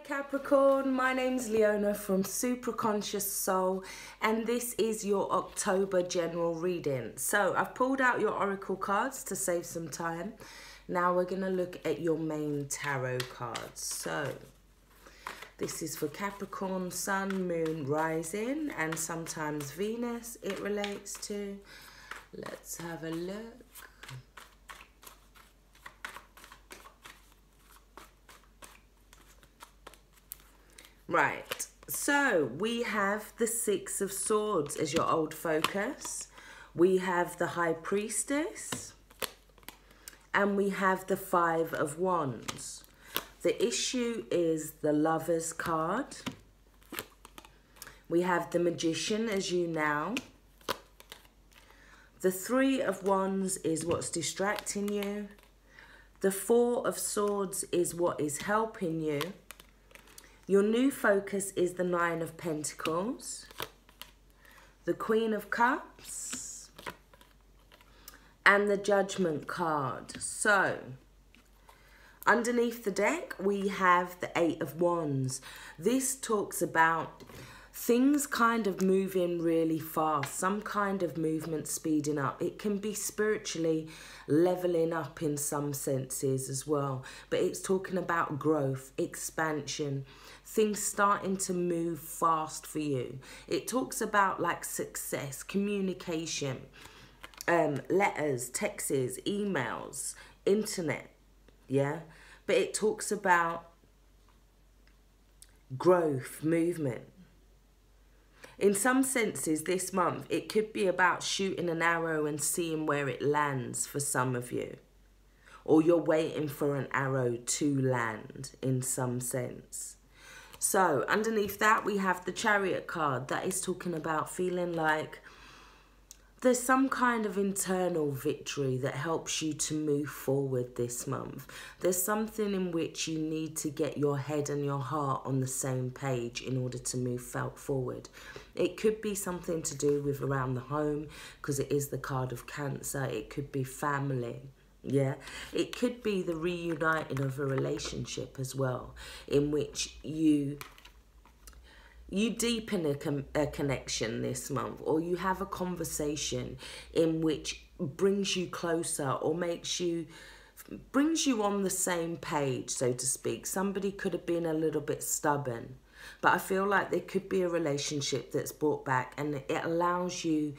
Capricorn, my name's Leona from Supra Conscioussoul, and this is your October general reading. So I've pulled out your oracle cards to save some time. Now we're going to look at your main tarot cards. So this is for Capricorn, Sun, Moon, Rising, and sometimes Venus it relates to. Let's have a look. Right, so we have the Six of Swords as your old focus. We have the High Priestess. And we have the Five of Wands. The issue is the Lover's card. We have the Magician as you now. The Three of Wands is what's distracting you. The Four of Swords is what is helping you. Your new focus is the Nine of Pentacles, the Queen of Cups, and the Judgment card. So, underneath the deck, we have the Eight of Wands. This talks about things kind of moving really fast, some kind of movement speeding up. It can be spiritually leveling up in some senses as well, but it's talking about growth, expansion, things starting to move fast for you. It talks about like success, communication, letters, texts, emails, internet, yeah? But it talks about growth, movement. In some senses, this month, it could be about shooting an arrow and seeing where it lands for some of you. Or you're waiting for an arrow to land in some sense. So, underneath that, we have the Chariot card. That is talking about feeling like there's some kind of internal victory that helps you to move forward this month. There's something in which you need to get your head and your heart on the same page in order to move forward. It could be something to do with around the home, because it is the card of Cancer. It could be family. Yeah, it could be the reuniting of a relationship as well, in which you deepen a connection this month, or you have a conversation in which brings you closer or brings you on the same page, so to speak. Somebody could have been a little bit stubborn, but I feel like there could be a relationship that's brought back, and it allows you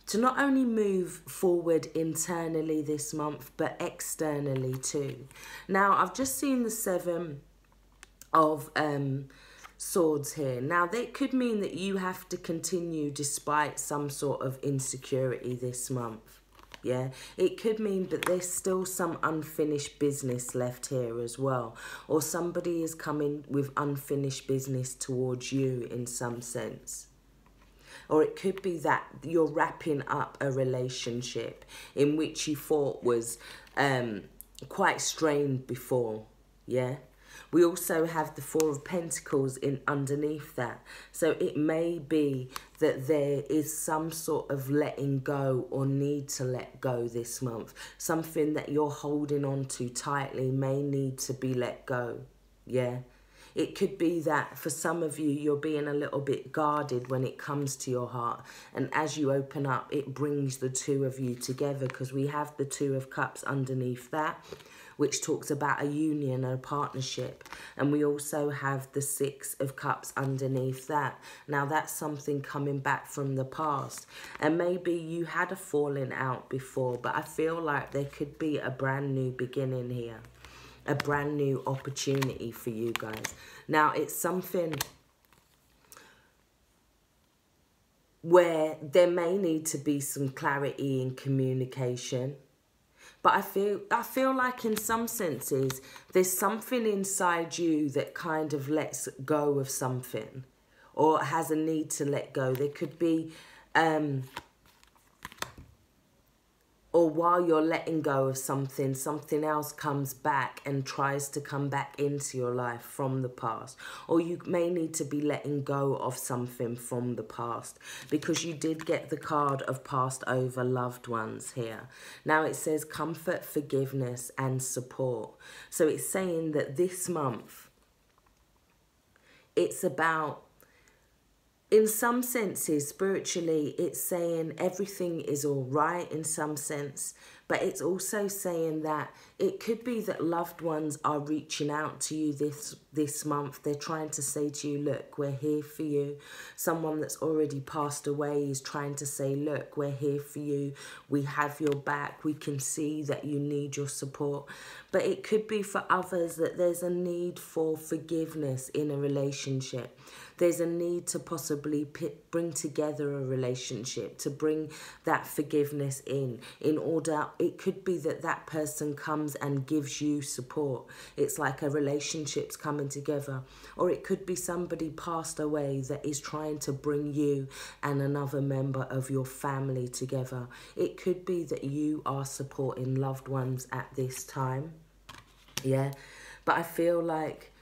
to not only move forward internally this month, but externally too. Now, I've just seen the Seven of Swords here. Now, that could mean that you have to continue despite some sort of insecurity this month. Yeah, it could mean that there's still some unfinished business left here as well. Or somebody is coming with unfinished business towards you in some sense. Or it could be that you're wrapping up a relationship in which you thought was quite strained before, yeah? We also have the Four of Pentacles in underneath that. So it may be that there is some sort of letting go or need to let go this month. Something that you're holding on to tightly may need to be let go, yeah? It could be that for some of you, you're being a little bit guarded when it comes to your heart. And as you open up, it brings the two of you together, because we have the Two of Cups underneath that, which talks about a union, a partnership. And we also have the Six of Cups underneath that. Now, that's something coming back from the past. And maybe you had a falling out before, but I feel like there could be a brand new beginning here. A brand new opportunity for you guys. Now, it's something where there may need to be some clarity in communication. But I feel like in some senses, there's something inside you that kind of lets go of something, or has a need to let go. There could be or while you're letting go of something, something else comes back and tries to come back into your life from the past. Or you may need to be letting go of something from the past, because you did get the card of passed over loved ones here. Now it says comfort, forgiveness and support. So it's saying that this month, it's about, in some senses, spiritually, it's saying everything is all right in some sense, but it's also saying that it could be that loved ones are reaching out to you this month. They're trying to say to you, look, we're here for you. Someone that's already passed away is trying to say, look, we're here for you. We have your back. We can see that you need your support. But it could be for others that there's a need for forgiveness in a relationship. There's a need to possibly bring together a relationship, to bring that forgiveness in order. It could be that that person comes and gives you support. It's like a relationship's coming together. Or it could be somebody passed away that is trying to bring you and another member of your family together. It could be that you are supporting loved ones at this time. Yeah, but I feel like,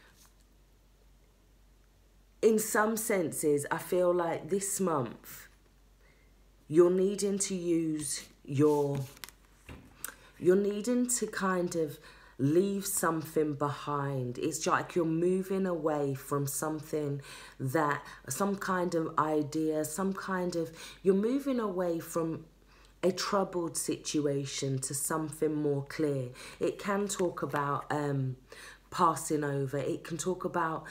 in some senses, I feel like this month, you're needing to use you're needing to kind of leave something behind. It's like you're moving away from something that, some kind of idea, you're moving away from a troubled situation to something more clear. It can talk about passing over. It can talk about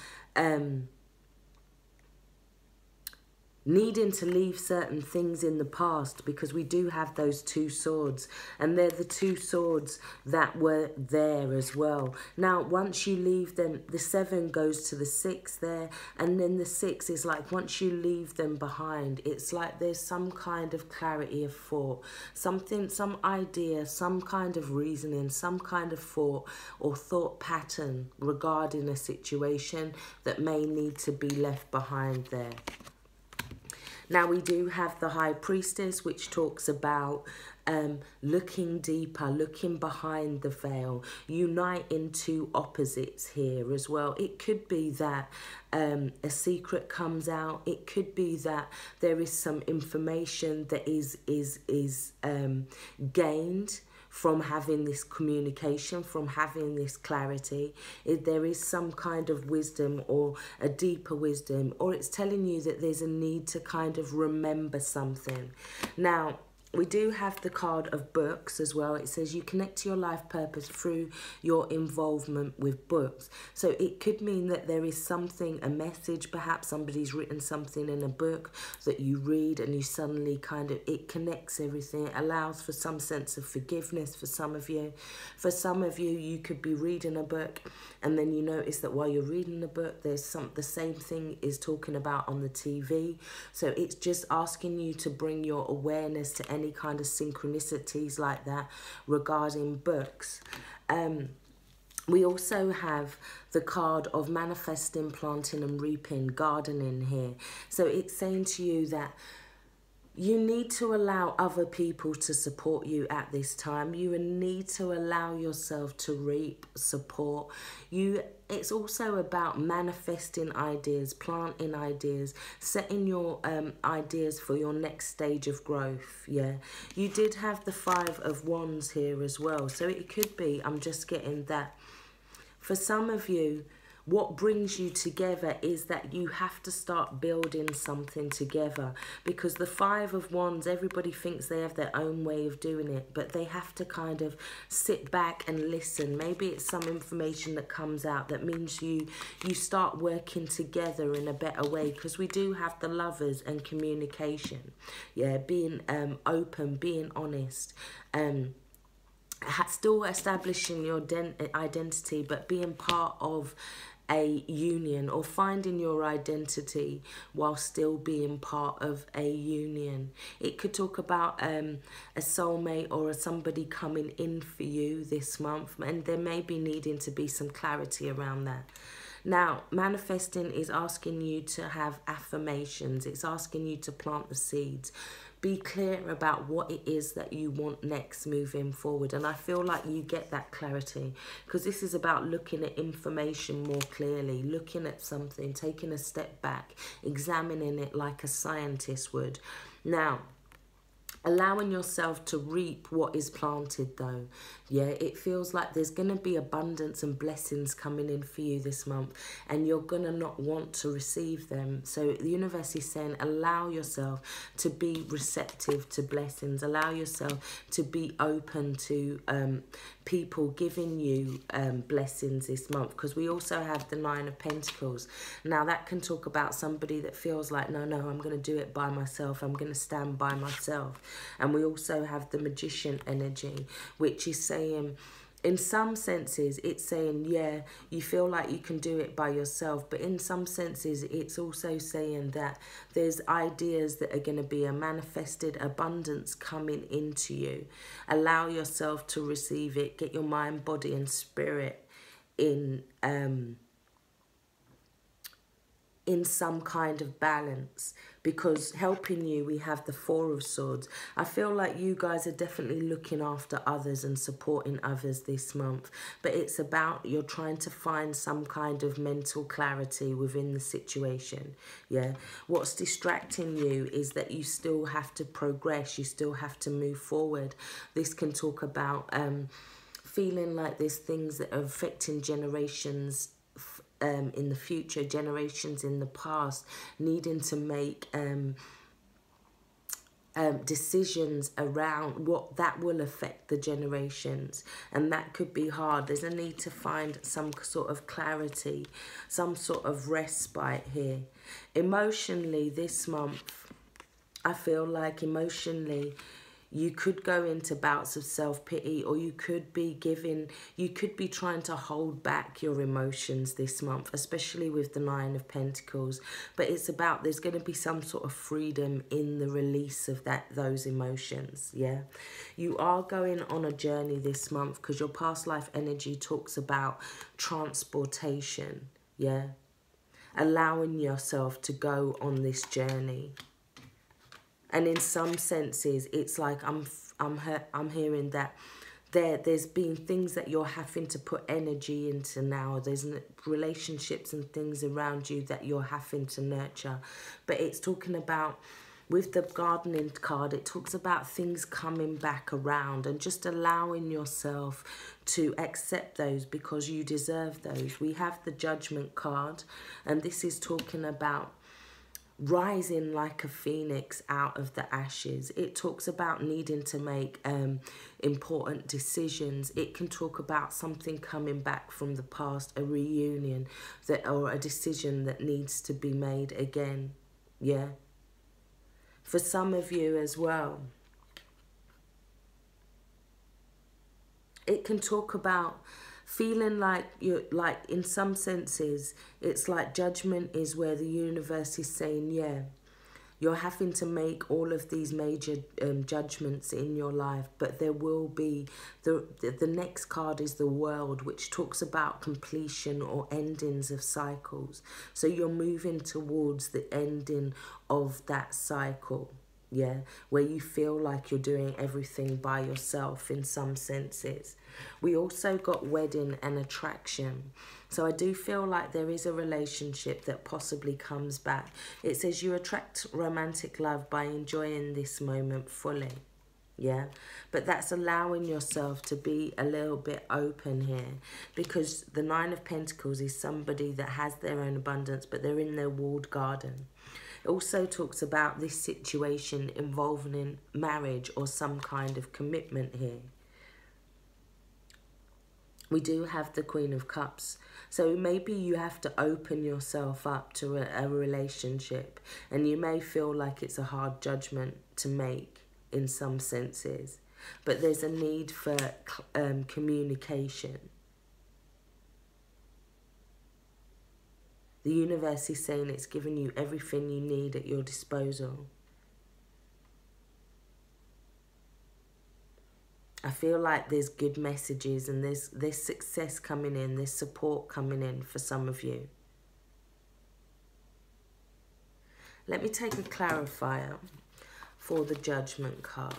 needing to leave certain things in the past, because we do have those two swords, and they're the two swords that were there as well. Now, once you leave them, the 7 goes to the 6 there, and then the 6 is like, once you leave them behind, it's like there's some kind of clarity of thought, something, some idea, some kind of reasoning, some kind of thought or thought pattern regarding a situation that may need to be left behind there. Now, we do have the High Priestess, which talks about looking deeper, looking behind the veil, uniting two opposites here as well. It could be that a secret comes out. It could be that there is some information that is gained from having this communication, from having this clarity. If there is some kind of wisdom or a deeper wisdom, or it's telling you that there's a need to kind of remember something. Now, we do have the card of books as well. It says you connect to your life purpose through your involvement with books. So it could mean that there is something, a message, perhaps somebody's written something in a book that you read and you suddenly kind of, it connects everything. It allows for some sense of forgiveness for some of you. For some of you, you could be reading a book and then you notice that while you're reading the book, there's the same thing is talking about on the TV. So it's just asking you to bring your awareness to any kind of synchronicities like that regarding books. We also have the card of manifesting, planting and reaping, gardening here. So it's saying to you that you need to allow other people to support you at this time. You need to allow yourself to reap support. It's also about manifesting ideas, planting ideas, setting your ideas for your next stage of growth. Yeah, you did have the 5 of Wands here as well. So it could be, I'm just getting that. For some of you, what brings you together is that you have to start building something together, because the 5 of Wands, everybody thinks they have their own way of doing it, but they have to kind of sit back and listen. Maybe it's some information that comes out that means you start working together in a better way, because we do have the Lovers and communication. Yeah, being open, being honest, still establishing your identity, but being part of a union, or finding your identity while still being part of a union. It could talk about a soulmate or somebody coming in for you this month, and there may be needing to be some clarity around that. Now, manifesting is asking you to have affirmations. It's asking you to plant the seeds. Be clear about what it is that you want next moving forward. And I feel like you get that clarity, because this is about looking at information more clearly, looking at something, taking a step back, examining it like a scientist would. Now, Allowing yourself to reap what is planted though. Yeah, it feels like there's going to be abundance and blessings coming in for you this month, and you're going to not want to receive them. So the universe is saying allow yourself to be receptive to blessings. Allow yourself to be open to people giving you blessings this month, because we also have the Nine of Pentacles. Now that can talk about somebody that feels like, no, I'm going to do it by myself. I'm going to stand by myself. And we also have the Magician energy, which is saying, in some senses, it's saying, yeah, you feel like you can do it by yourself. But in some senses, it's also saying that there's ideas that are going to be a manifested abundance coming into you. Allow yourself to receive it. Get your mind, body and spirit in some kind of balance, because helping you, we have the Four of Swords. I feel like you guys are definitely looking after others and supporting others this month, but it's about you're trying to find some kind of mental clarity within the situation. Yeah, what's distracting you is that you still have to progress, you still have to move forward. This can talk about feeling like there's things that are affecting generations in the future, generations in the past, needing to make decisions around what that will affect the generations, and that could be hard. There's a need to find some sort of clarity, some sort of respite here. Emotionally this month, I feel like emotionally you could go into bouts of self-pity, or you could be trying to hold back your emotions this month, especially with the Nine of Pentacles. But it's about, there's going to be some sort of freedom in the release of those emotions. Yeah, you are going on a journey this month, because your past life energy talks about transportation. Yeah, allowing yourself to go on this journey. And in some senses, it's like I'm hearing that there's been things that you're having to put energy into now. There's relationships and things around you that you're having to nurture. But it's talking about, with the gardening card, it talks about things coming back around and just allowing yourself to accept those, because you deserve those. We have the Judgment card, and this is talking about rising like a phoenix out of the ashes. It talks about needing to make important decisions. It can talk about something coming back from the past, a reunion, or a decision that needs to be made again. Yeah, for some of you as well, it can talk about feeling like you're, like, in some senses, it's like judgment is where the universe is saying, yeah, you're having to make all of these major judgments in your life, but there will be, the next card is the World, which talks about completion or endings of cycles. So you're moving towards the ending of that cycle. Yeah, where you feel like you're doing everything by yourself in some senses. We also got wedding and attraction. So I do feel like there is a relationship that possibly comes back. It says you attract romantic love by enjoying this moment fully. Yeah, but that's allowing yourself to be a little bit open here, because the Nine of Pentacles is somebody that has their own abundance, but they're in their walled garden. It also talks about this situation involving in marriage or some kind of commitment here. We do have the Queen of Cups. So maybe you have to open yourself up to a relationship, and you may feel like it's a hard judgment to make in some senses. But there's a need for communication. The universe is saying it's giving you everything you need at your disposal. I feel like there's good messages, and there's success coming in, there's support coming in for some of you. Let me take a clarifier for the Judgment card.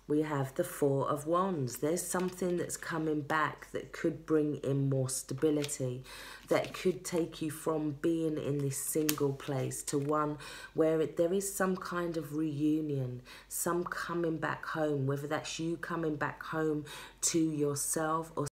we have the Four of Wands. There's something that's coming back that could bring in more stability, that could take you from being in this single place to one where there is some kind of reunion, some coming back home, whether that's you coming back home to yourself or